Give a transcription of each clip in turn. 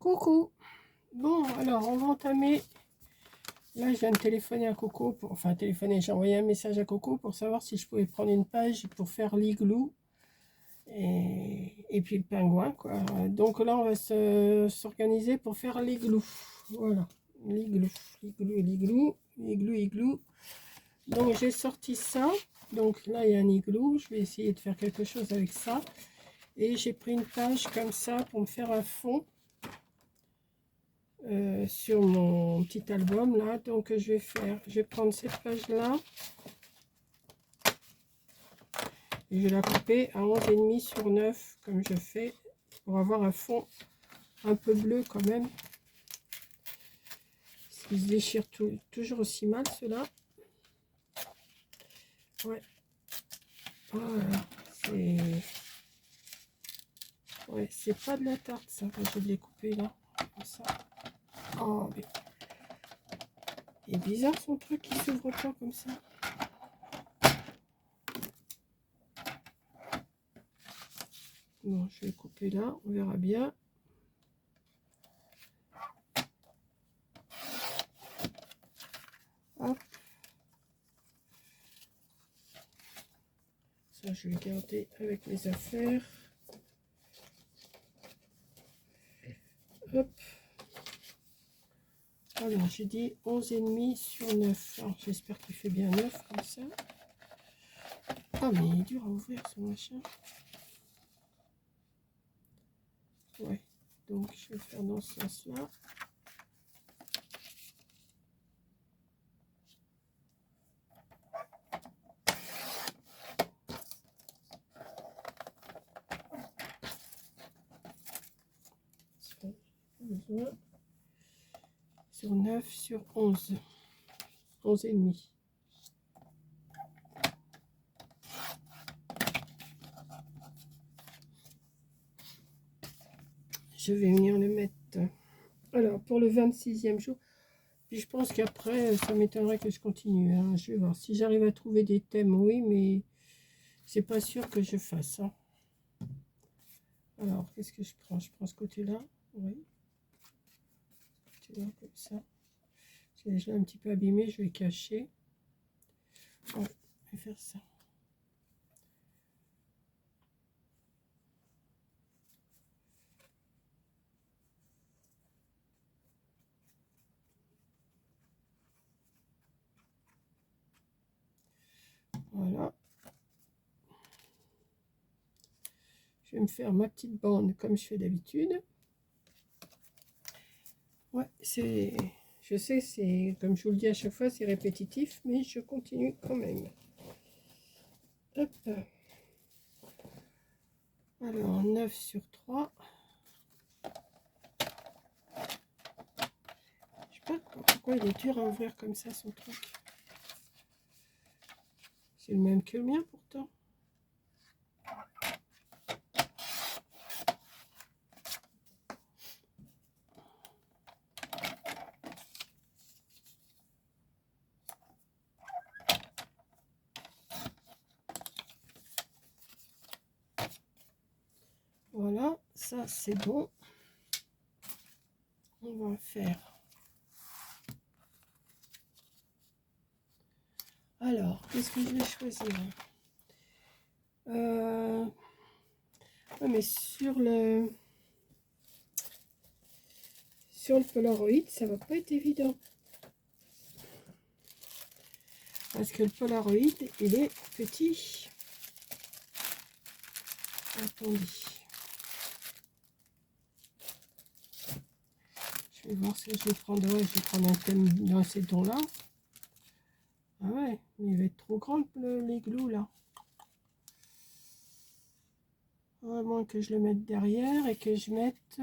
Coucou. Bon, alors on va entamer. Là, je viens de téléphoner à Coco, enfin téléphoner, j'ai envoyé un message à Coco pour savoir si je pouvais prendre une page pour faire l'igloo et puis le pingouin, quoi. Donc là, on va s'organiser pour faire l'igloo. Voilà, l'igloo, igloo. Donc j'ai sorti ça. Donc là, il y a un igloo. Je vais essayer de faire quelque chose avec ça. Et j'ai pris une page comme ça pour me faire un fond. Sur mon petit album là, donc je vais prendre cette page là et je vais la couper à 11,5 sur 9 comme je fais pour avoir un fond un peu bleu quand même, parce qu'il se déchire toujours aussi mal cela. Ouais, voilà, c'est pas de la tarte ça quand je l'ai coupé là comme ça. Oh, mais il est bizarre son truc qui s'ouvre pas comme ça. Bon, je vais couper là, on verra bien. Hop. Ça, je vais garder avec mes affaires. Hop. Alors, j'ai dit 11,5 sur 9. Alors, j'espère qu'il fait bien 9 comme ça. Ah, mais il est dur à ouvrir ce machin. Ouais. Donc, je vais faire dans ce sens-là. Sur 9 sur 11. 11,5. Je vais venir le mettre. Alors, pour le 26e jour. Puis je pense qu'après, ça m'étonnerait que je continue. Hein. Je vais voir. Si j'arrive à trouver des thèmes, oui, mais c'est pas sûr que je fasse. Hein. Alors, qu'est-ce que je prends? Je prends ce côté-là. Oui. Ce côté-là, comme ça. C'est déjà un petit peu abîmé, je vais cacher. Ouais, je vais faire ça. Voilà. Je vais me faire ma petite bande comme je fais d'habitude. Ouais, je sais, c'est comme je vous le dis à chaque fois, c'est répétitif, mais je continue quand même. Hop. Alors, 9 sur 3. Je sais pas pourquoi il est dur à ouvrir comme ça, son truc. C'est le même que le mien, pourtant. Voilà, ça c'est bon. On va faire. Alors, qu'est-ce que je vais choisir? Ouais, mais sur le Polaroid, ça va pas être évident. Parce que le Polaroid, il est petit. Attendez. Je vais voir si je vais prendre. Ouais, je vais prendre un thème dans ces tons-là. Ah ouais, mais il va être trop grand l'igloo là. À moins que je le mette derrière et que je mette.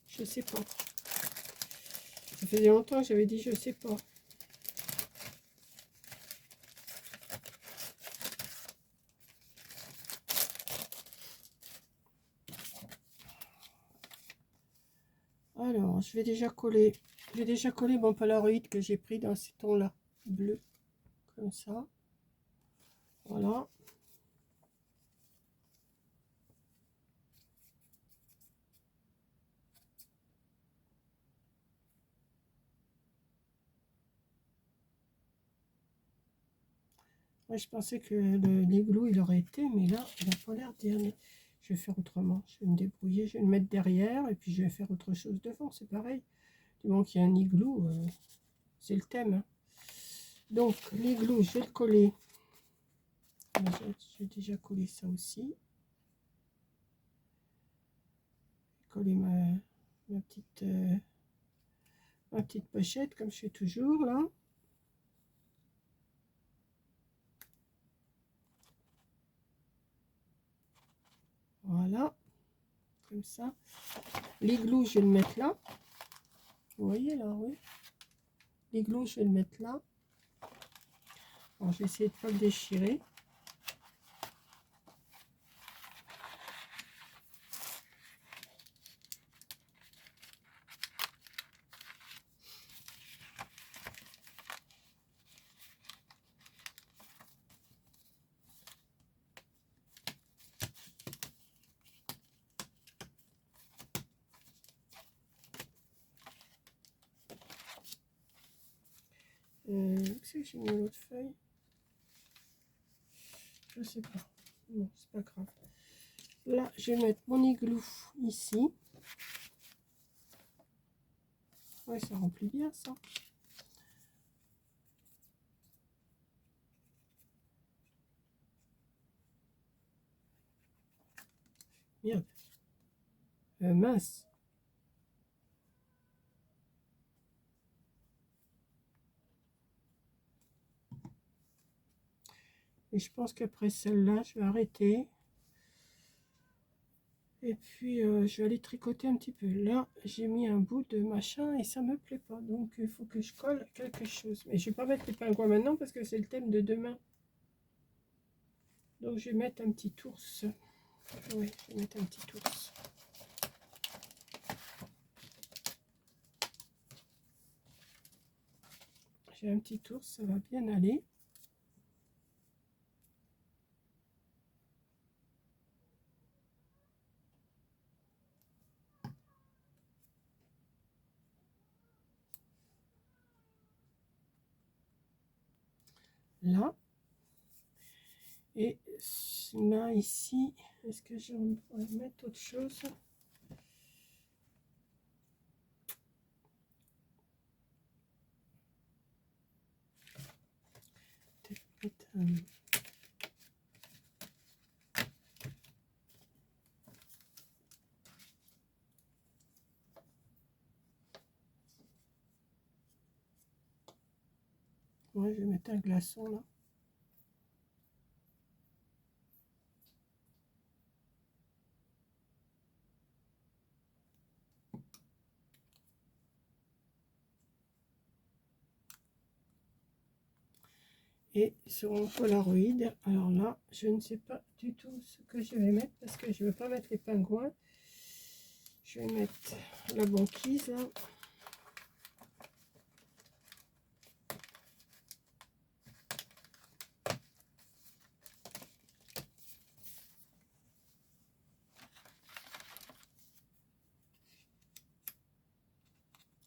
Je sais pas. Ça faisait longtemps que j'avais dit je sais pas. Alors, je vais déjà coller. J'ai déjà collé mon Polaroid que j'ai pris dans ces tons-là, bleu, comme ça. Voilà. Moi, je pensais que l'igloo, il aurait été, mais là, il n'a pas l'air d'y aller. Je vais faire autrement. Je vais me débrouiller. Je vais le mettre derrière et puis je vais faire autre chose devant. C'est pareil. Du moment qu'il y a un igloo, c'est le thème. Hein. Donc, l'igloo, je vais le coller. J'ai déjà collé ça aussi. Coller ma petite pochette comme je fais toujours là. Voilà, comme ça. L'igloo, je vais le mettre là. Vous voyez là, oui. L'igloo, je vais le mettre là. Alors, je vais essayer de ne pas le déchirer. C'est que j'ai mis l'autre feuille. Je sais pas. Non, c'est pas grave. Là, je vais mettre mon igloo ici. Ouais, ça remplit bien ça. Merde. Mince. Et je pense qu'après celle-là, je vais arrêter. Et puis, je vais aller tricoter un petit peu. Là, j'ai mis un bout de machin et ça me plaît pas. Donc, il faut que je colle quelque chose. Mais je vais pas mettre les pingouins maintenant parce que c'est le thème de demain. Donc, je vais mettre un petit ours. Oui, je vais mettre un petit ours. J'ai un petit ours, ça va bien aller. Là. Et là, ici, est-ce que je vais mettre autre chose? Peut-être mettre un... Ouais, je vais mettre un glaçon là. Et sur mon Polaroid, alors là, je ne sais pas du tout ce que je vais mettre parce que je ne veux pas mettre les pingouins. Je vais mettre la banquise là.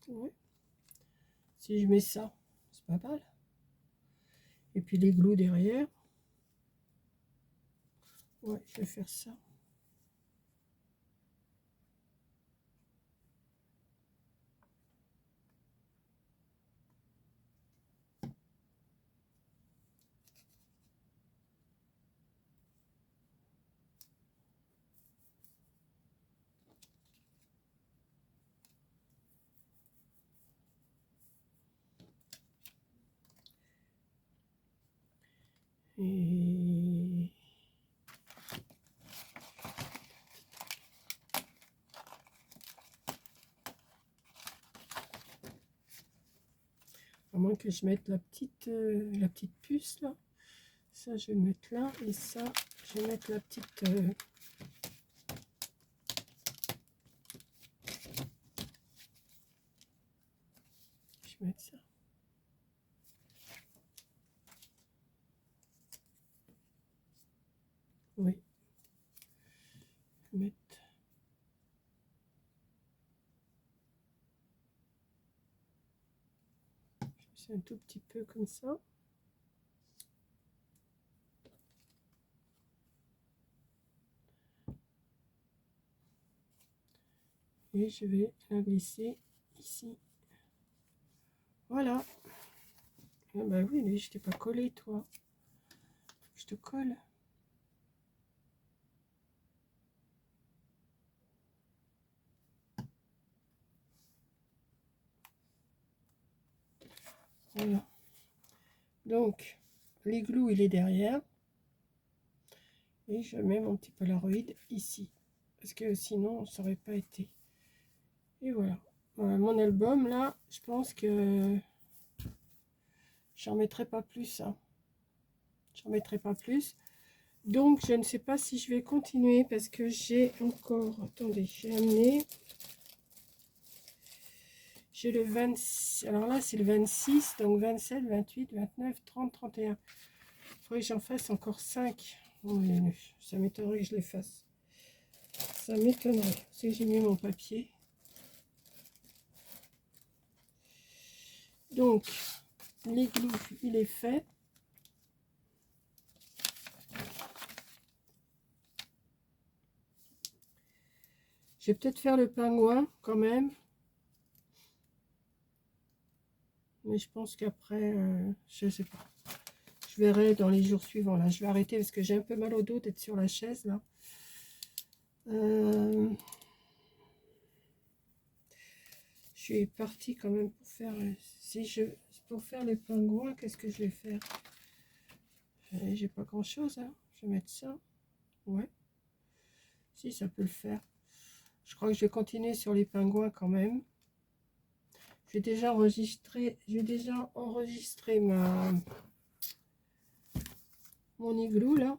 Ouais. Si je mets ça, c'est pas mal. Et puis les glous derrière. Ouais, je vais faire ça. Et à moins que je mette la petite puce là. Ça, je vais le mettre là. Et ça, je vais mettre la petite... je vais mettre ça. Oui. Je vais mettre... C'est un tout petit peu comme ça. et je vais la glisser ici. Voilà. Ah bah oui, lui, je t'ai pas collé, toi. Je te colle. Voilà. Donc, l'igloo, il est derrière. Et je mets mon petit Polaroid ici. Parce que sinon, ça aurait pas été. Et voilà. Voilà, mon album, là, je pense que j'en mettrai pas plus. Hein. J'en mettrai pas plus. Donc, je ne sais pas si je vais continuer parce que j'ai encore... Attendez, j'ai amené... J'ai le 26... Alors là, c'est le 26, donc 27, 28, 29, 30, 31. Il faudrait que j'en fasse encore 5. Oui, ça m'étonnerait que je les fasse. Ça m'étonnerait. C'est que j'ai mis mon papier. Donc, l'igloo, il est fait. Je vais peut-être faire le pingouin quand même. Mais je pense qu'après, je sais pas. Je verrai dans les jours suivants. Là, je vais arrêter parce que j'ai un peu mal au dos d'être sur la chaise là. Je suis partie quand même pour faire. Pour faire les pingouins, qu'est-ce que je vais faire? J'ai pas grand chose. Hein. Je vais mettre ça. Ouais. Si, ça peut le faire. Je crois que je vais continuer sur les pingouins quand même. J'ai déjà enregistré mon igloo là.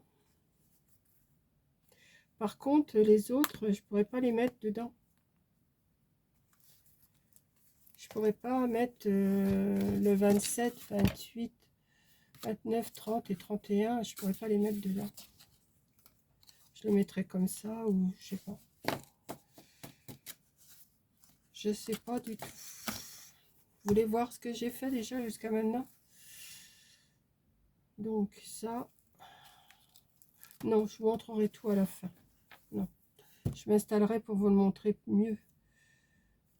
Par contre, les autres, je pourrais pas les mettre dedans. Je pourrais pas mettre le 27, 28, 29, 30 et 31. Je pourrais pas les mettre dedans. Je les mettrais comme ça ou je sais pas. Je sais pas du tout. Vous voulez voir ce que j'ai fait déjà jusqu'à maintenant? Donc ça, non, je vous montrerai tout à la fin. Non, je m'installerai pour vous le montrer mieux.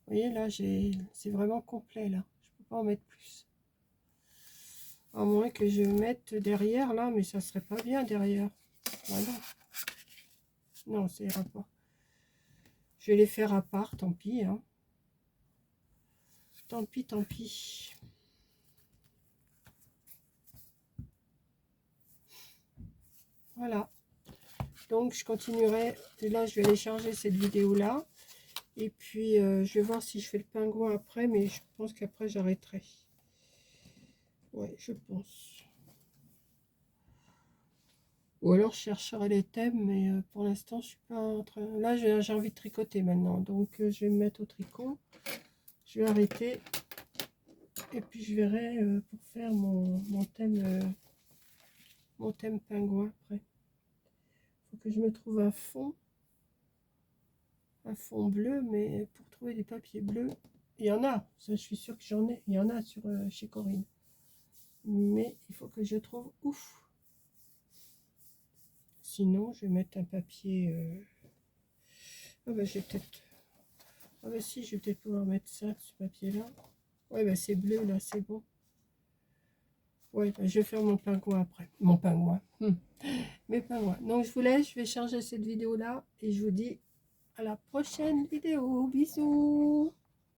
Vous voyez là, c'est vraiment complet là. Je peux pas en mettre plus. À moins que je mette derrière là, mais ça serait pas bien derrière. Voilà. Non, ça ira pas. Je vais les faire à part, tant pis. Hein. Tant pis, tant pis. Voilà. Donc je continuerai. Et là, je vais aller charger cette vidéo là. Et puis, je vais voir si je fais le pingouin après, mais je pense qu'après, j'arrêterai. Ouais, je pense. Ou alors, je chercherai les thèmes, mais pour l'instant, je suis pas en train... Là, j'ai envie de tricoter maintenant, donc je vais me mettre au tricot. Je vais arrêter. Et puis, je verrai pour faire mon thème pingouin après. Il faut que je me trouve un fond bleu, mais pour trouver des papiers bleus, il y en a, ça je suis sûre que j'en ai, il y en a sur chez Corinne, mais il faut que je trouve ouf, sinon je vais mettre un papier ah bah j'ai peut-être, ah bah si, je vais peut-être pouvoir mettre ça, ce papier là, ouais bah c'est bleu là, c'est bon, ouais bah, je vais faire mon pingouin après, mon pingouin, mes pingouins. Donc je vous laisse, je vais charger cette vidéo là et je vous dis à la prochaine vidéo, bisous.